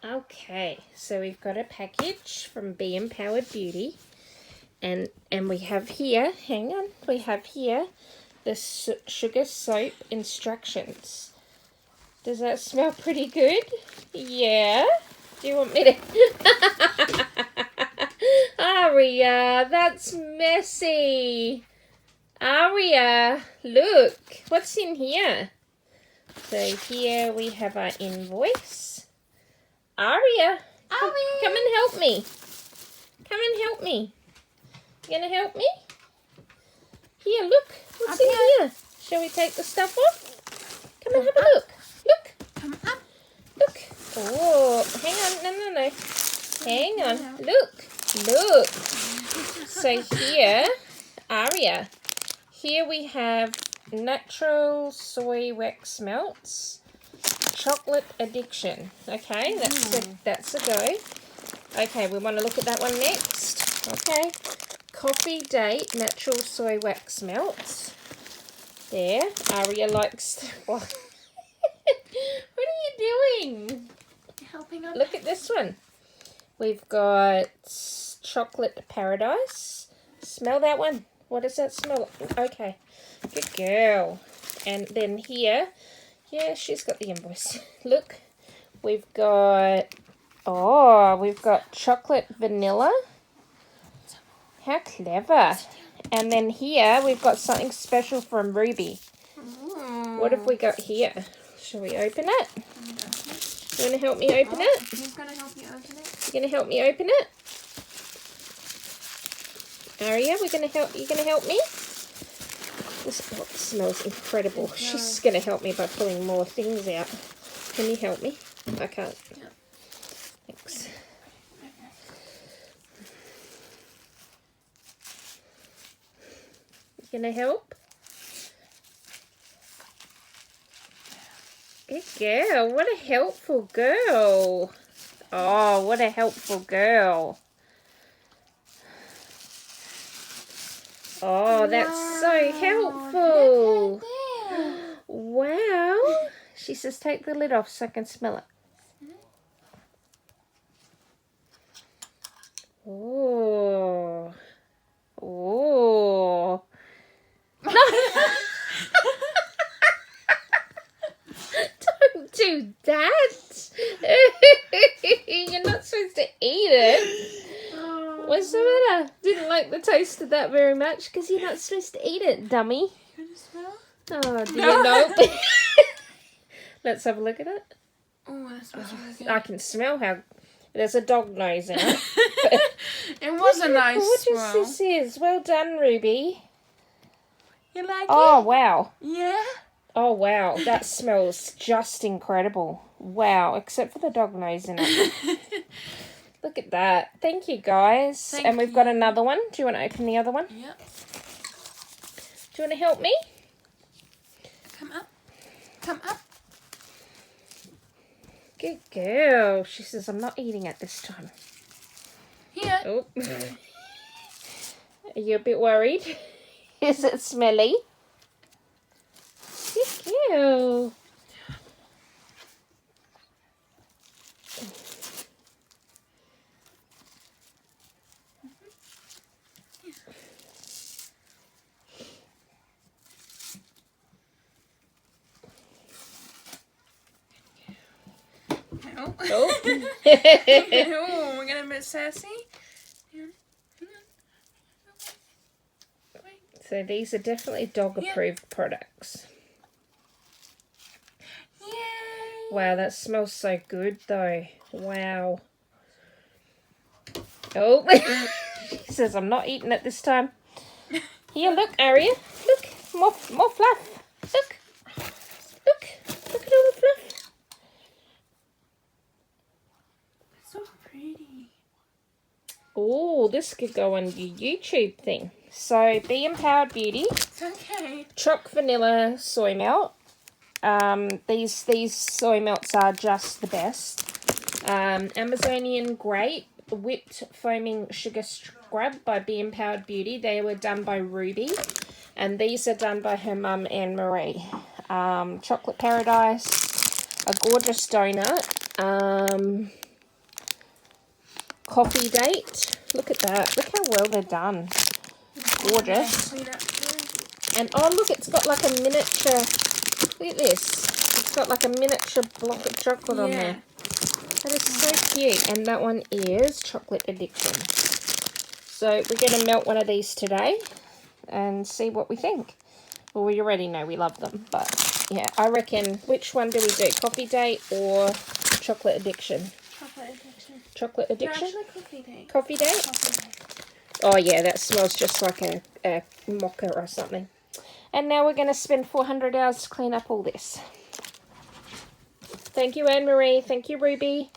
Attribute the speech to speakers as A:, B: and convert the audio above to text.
A: Okay, so we've got a package from Be Empowered Beauty, and we have here, hang on, we have here the sugar soap instructions. Does that smell pretty good? Yeah? Do you want me to... Arya, that's messy. Arya, look, what's in here? So here we have our invoice. Arya, come and help me. Come and help me. You gonna help me? Here, look. What's in here? Shall we take the stuff off? Come and have a look. Look.
B: Come up.
A: Look. Oh, hang on. No. Hang on. Look. So here, Arya, here we have natural soy wax melts. Chocolate addiction. Okay, that's a go. Okay, we want to look at that one next. Okay. Coffee date natural soy wax melts. There. Arya likes... What are you doing?
B: Helping up.
A: Look at this one. We've got chocolate paradise. Smell that one. What does that smell like? Okay. Good girl. And then here... Yeah, she's got the invoice. Look, we've got chocolate vanilla. How clever. And then here we've got something special from Ruby. What have we got here? Shall we open it? You want to help me open it?
B: Who's going to help you open it?
A: You going to help me open it? Arya, you going to help me? This smells incredible. She's going to help me by pulling more things out. Can you help me? I can't.
B: Yeah.
A: Thanks. You going to help? Good girl. What a helpful girl. Oh, what a helpful girl. Oh, that's so helpful. Wow. She says take the lid off so I can smell it. Oh. Oh. No. Don't do that. You're not supposed to eat it. What's the matter? Didn't like the taste of that very much because you're not supposed to eat it, dummy.
B: Can you smell?
A: Oh, do you know? Let's have a look at it.
B: Oh, that smells really good.
A: I can smell how... There's a dog nose in it.
B: It was a nice smell.
A: What is? Well done, Ruby.
B: You like it?
A: Oh, wow.
B: Yeah?
A: Oh, wow. That smells just incredible. Wow, except for the dog nose in it. Look at that. Thank you, guys.
B: Thank
A: and we've got another one. Do you want to open the other one?
B: Yep.
A: Do you want to help me?
B: Come up. Come up.
A: Good girl. She says, I'm not eating it this time.
B: Here.
A: Oh. Are you a bit worried? Is it smelly? Good girl.
B: Oh.
A: Oh.
B: Oh, we're getting a bit sassy.
A: So these are definitely dog-approved products.
B: Yay!
A: Wow, that smells so good, though. Wow. Oh. She says, I'm not eating it this time. Here, look, Arya. Look, more fluff. Look. Look at all the fluff.
B: It's so pretty.
A: Oh, this could go on your YouTube thing. So, Be Empowered Beauty.
B: It's okay.
A: Choc vanilla soy melt. These soy melts are just the best. Amazonian grape whipped foaming sugar scrub by Be Empowered Beauty. They were done by Ruby, and these are done by her mum Anne Marie. Chocolate paradise, a gorgeous donut. coffee date. Look at that. Look how well they're done. Gorgeous. And oh look, it's got like a miniature. Look at this. It's got like a miniature block of chocolate on there. That is so cute. And that one is Chocolate Addiction. So we're going to melt one of these today and see what we think. Well, we already know we love them, but yeah, I reckon, which one do we do? Coffee date or Chocolate Addiction?
B: Chocolate Addiction.
A: Chocolate Addiction?
B: No, actually coffee date.
A: Coffee date?
B: Coffee date.
A: Oh yeah, that smells just like a mocha or something. And now we're going to spend 400 hours to clean up all this. Thank you, Anne-Marie. Thank you, Ruby.